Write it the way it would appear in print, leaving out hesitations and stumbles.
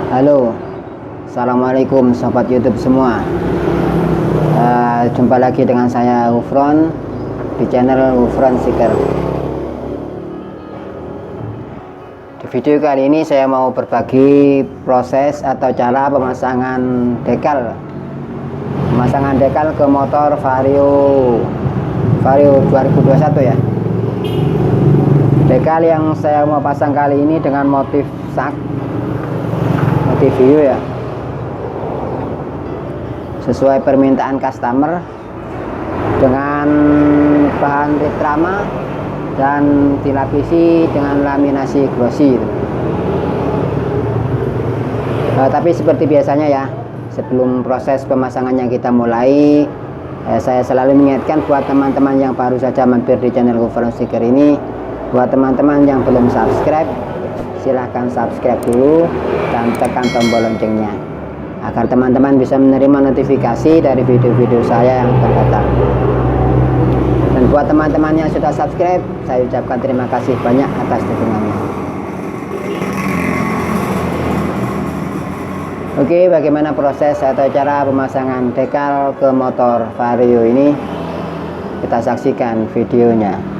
Halo, assalamualaikum sobat YouTube semua. Jumpa lagi dengan saya Ghufron di channel Ghufron Sticker. Di video kali ini saya mau berbagi proses atau cara pemasangan dekal ke motor Vario 2021 ya. Dekal yang saya mau pasang kali ini dengan motif Vario ya, sesuai permintaan customer dengan bahan Terima dan dilapisi dengan laminasi glossy. Tapi seperti biasanya ya, sebelum proses pemasangannya kita mulai, saya selalu mengingatkan buat teman-teman yang baru saja mampir di channel Ghufron Sticker ini, buat teman-teman yang belum subscribe, silahkan subscribe dulu dan tekan tombol loncengnya agar teman-teman bisa menerima notifikasi dari video-video saya yang akan datang. Dan buat teman-teman yang sudah subscribe, saya ucapkan terima kasih banyak atas dukungannya. Oke, bagaimana proses atau cara pemasangan dekal ke motor Vario ini? Kita saksikan videonya.